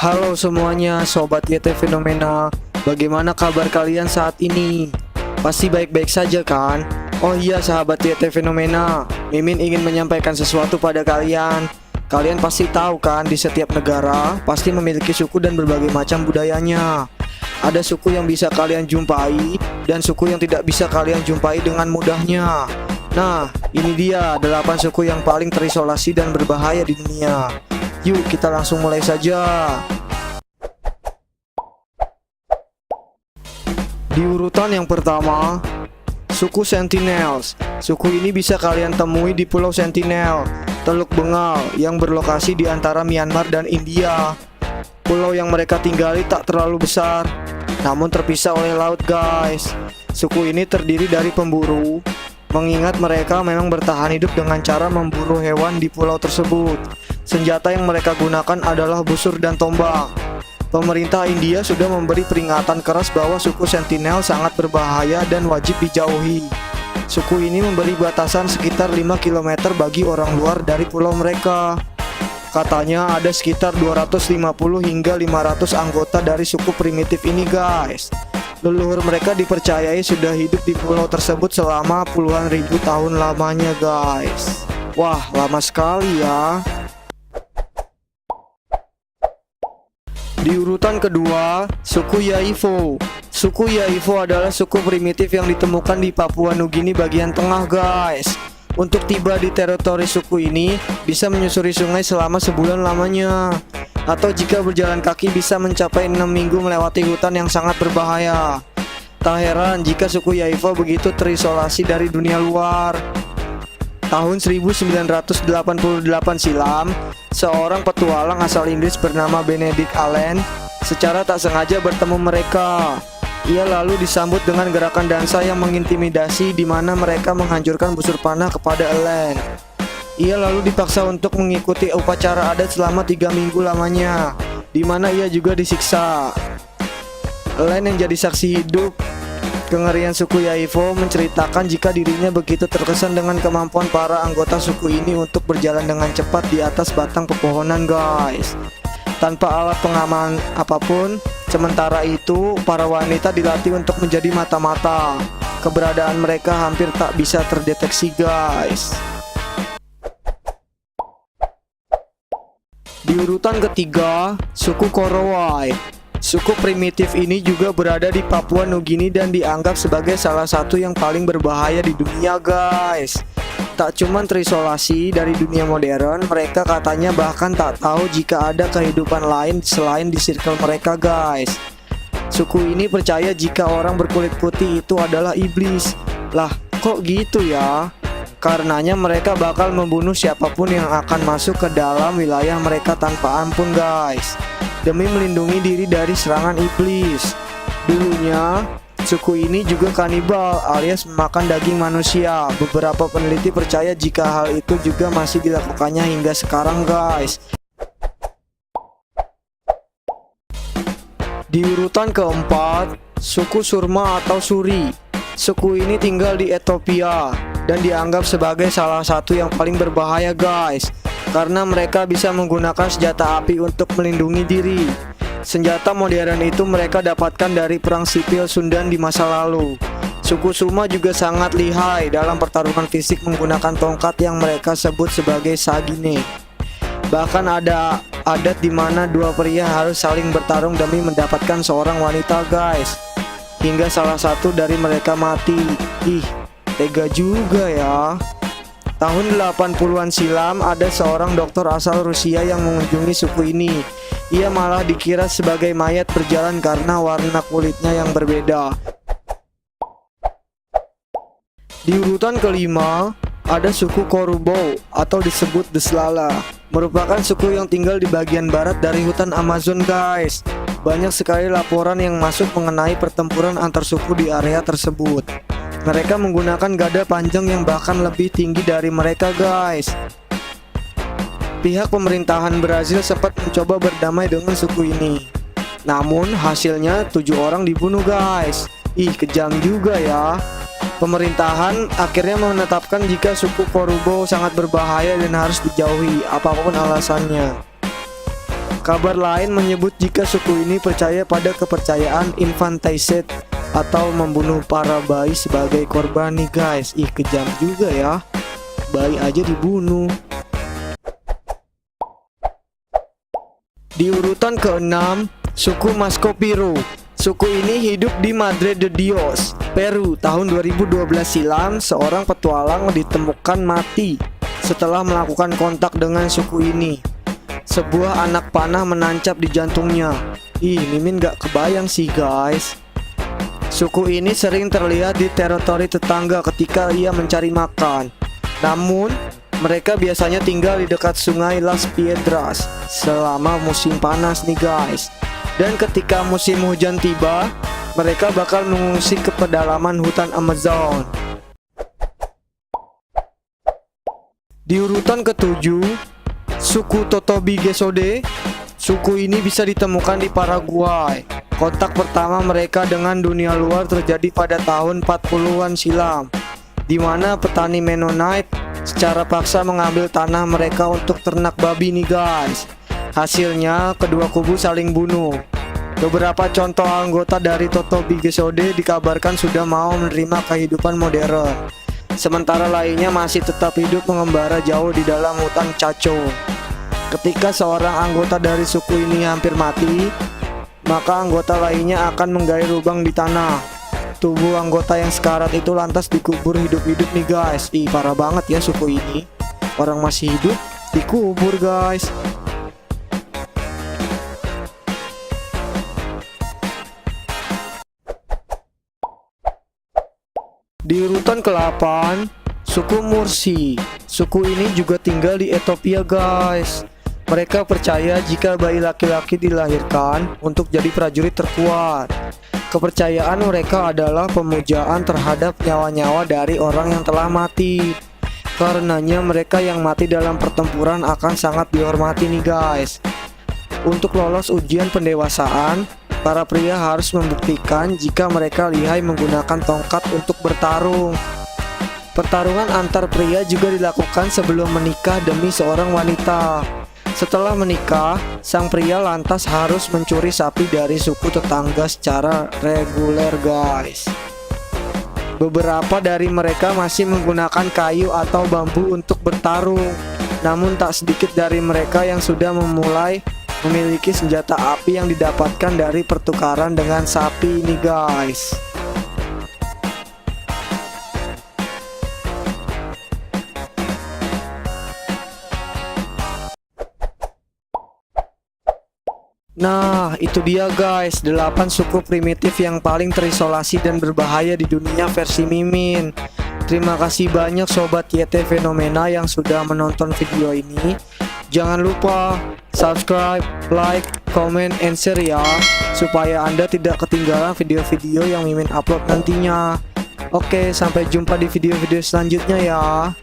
Halo semuanya, Sobat YT Fenomena. Bagaimana kabar kalian saat ini? Pasti baik-baik saja kan? Oh iya sahabat YT Fenomena, Mimin ingin menyampaikan sesuatu pada kalian. Kalian pasti tahu kan, di setiap negara pasti memiliki suku dan berbagai macam budayanya. Ada suku yang bisa kalian jumpai dan suku yang tidak bisa kalian jumpai dengan mudahnya. Nah, ini dia 8 suku yang paling terisolasi dan berbahaya di dunia. Yuk kita langsung mulai saja. Di urutan yang pertama, suku Sentinels. Suku ini bisa kalian temui di Pulau Sentinel, Teluk Bengal, yang berlokasi di antara Myanmar dan India. Pulau yang mereka tinggali tak terlalu besar, namun terpisah oleh laut guys. Suku ini terdiri dari pemburu, mengingat mereka memang bertahan hidup dengan cara memburu hewan di pulau tersebut. Senjata yang mereka gunakan adalah busur dan tombak. Pemerintah India sudah memberi peringatan keras bahwa suku Sentinel sangat berbahaya dan wajib dijauhi. Suku ini memberi batasan sekitar 5 km bagi orang luar dari pulau mereka. Katanya ada sekitar 250 hingga 500 anggota dari suku primitif ini guys. Leluhur mereka dipercayai sudah hidup di pulau tersebut selama puluhan ribu tahun lamanya guys. Wah, lama sekali ya. Di urutan kedua, suku Yaivo. Suku Yaivo adalah suku primitif yang ditemukan di Papua Nugini bagian tengah guys. Untuk tiba di teritori suku ini, bisa menyusuri sungai selama sebulan lamanya. Atau jika berjalan kaki bisa mencapai 6 minggu melewati hutan yang sangat berbahaya. Tak heran jika suku Yaivo begitu terisolasi dari dunia luar. Tahun 1988 silam, seorang petualang asal Inggris bernama Benedict Allen secara tak sengaja bertemu mereka. Ia lalu disambut dengan gerakan dansa yang mengintimidasi, di mana mereka menghancurkan busur panah kepada Allen. Ia lalu dipaksa untuk mengikuti upacara adat selama 3 minggu lamanya, di mana ia juga disiksa. Allen yang jadi saksi hidup kengerian suku Yaivo menceritakan jika dirinya begitu terkesan dengan kemampuan para anggota suku ini untuk berjalan dengan cepat di atas batang pepohonan guys, tanpa alat pengaman apapun. Sementara itu, para wanita dilatih untuk menjadi mata-mata. Keberadaan mereka hampir tak bisa terdeteksi guys. Di urutan ketiga, suku Korowai. Suku primitif ini juga berada di Papua Nugini dan dianggap sebagai salah satu yang paling berbahaya di dunia guys. Tak cuma terisolasi dari dunia modern, mereka katanya bahkan tak tahu jika ada kehidupan lain selain di circle mereka guys. Suku ini percaya jika orang berkulit putih itu adalah iblis. Lah, kok gitu ya? Karenanya mereka bakal membunuh siapapun yang akan masuk ke dalam wilayah mereka tanpa ampun guys, demi melindungi diri dari serangan iblis. Dulunya, suku ini juga kanibal alias memakan daging manusia. Beberapa peneliti percaya jika hal itu juga masih dilakukannya hingga sekarang guys. Di urutan keempat, suku Surma atau Suri. Suku ini tinggal di Ethiopia dan dianggap sebagai salah satu yang paling berbahaya guys, karena mereka bisa menggunakan senjata api untuk melindungi diri. Senjata modern itu mereka dapatkan dari perang sipil Sundan di masa lalu. Suku Surma juga sangat lihai dalam pertarungan fisik menggunakan tongkat yang mereka sebut sebagai sagine. Bahkan ada adat di mana dua pria harus saling bertarung demi mendapatkan seorang wanita guys, hingga salah satu dari mereka mati. Ih, tega juga ya. Tahun 80-an silam ada seorang dokter asal Rusia yang mengunjungi suku ini. Ia malah dikira sebagai mayat berjalan karena warna kulitnya yang berbeda. Di urutan kelima, ada suku Korubo atau disebut Deslala. Merupakan suku yang tinggal di bagian barat dari hutan Amazon guys. Banyak sekali laporan yang masuk mengenai pertempuran antar suku di area tersebut. Mereka menggunakan gada panjang yang bahkan lebih tinggi dari mereka guys. Pihak pemerintahan Brazil sempat mencoba berdamai dengan suku ini, namun hasilnya 7 orang dibunuh guys. Ih, kejam juga ya. Pemerintahan akhirnya menetapkan jika suku Korubo sangat berbahaya dan harus dijauhi apapun alasannya. Kabar lain menyebut jika suku ini percaya pada kepercayaan infanticide atau membunuh para bayi sebagai korban nih guys. Ih, kejam juga ya, bayi aja dibunuh. Di urutan ke-6, suku Mascopiro. Suku ini hidup di Madre de Dios, Peru. Tahun 2012 silam, seorang petualang ditemukan mati setelah melakukan kontak dengan suku ini. Sebuah anak panah menancap di jantungnya. Ih, Mimin gak kebayang sih guys. Suku ini sering terlihat di teritori tetangga ketika ia mencari makan. Namun, mereka biasanya tinggal di dekat sungai Las Piedras selama musim panas nih guys. Dan ketika musim hujan tiba, mereka bakal mengungsi ke pedalaman hutan Amazon. Di urutan ke-7, suku Totobi Gesode. Suku ini bisa ditemukan di Paraguay. Kontak pertama mereka dengan dunia luar terjadi pada tahun 40-an silam, di mana petani Mennonite secara paksa mengambil tanah mereka untuk ternak babi nih guys. Hasilnya kedua kubu saling bunuh. Beberapa contoh anggota dari Totobi Gesode dikabarkan sudah mau menerima kehidupan modern, sementara lainnya masih tetap hidup mengembara jauh di dalam hutan Chaco. Ketika seorang anggota dari suku ini hampir mati, maka anggota lainnya akan menggali lubang di tanah. Tubuh anggota yang sekarat itu lantas dikubur hidup-hidup nih guys. Ih, parah banget ya suku ini. Orang masih hidup dikubur guys. Di urutan ke-8, suku Mursi. Suku ini juga tinggal di Ethiopia guys. Mereka percaya jika bayi laki-laki dilahirkan untuk jadi prajurit terkuat. Kepercayaan mereka adalah pemujaan terhadap nyawa-nyawa dari orang yang telah mati. Karenanya mereka yang mati dalam pertempuran akan sangat dihormati nih guys. Untuk lolos ujian pendewasaan, para pria harus membuktikan jika mereka lihai menggunakan tongkat untuk bertarung. Pertarungan antar pria juga dilakukan sebelum menikah demi seorang wanita. Setelah menikah, sang pria lantas harus mencuri sapi dari suku tetangga secara reguler guys. Beberapa dari mereka masih menggunakan kayu atau bambu untuk bertarung. Namun tak sedikit dari mereka yang sudah memulai memiliki senjata api yang didapatkan dari pertukaran dengan sapi ini guys. Nah, itu dia guys, 8 suku primitif yang paling terisolasi dan berbahaya di dunia versi Mimin. Terima kasih banyak Sobat YT Fenomena yang sudah menonton video ini. Jangan lupa subscribe, like, comment, and share ya, supaya Anda tidak ketinggalan video-video yang Mimin upload nantinya. Oke, sampai jumpa di video-video selanjutnya ya.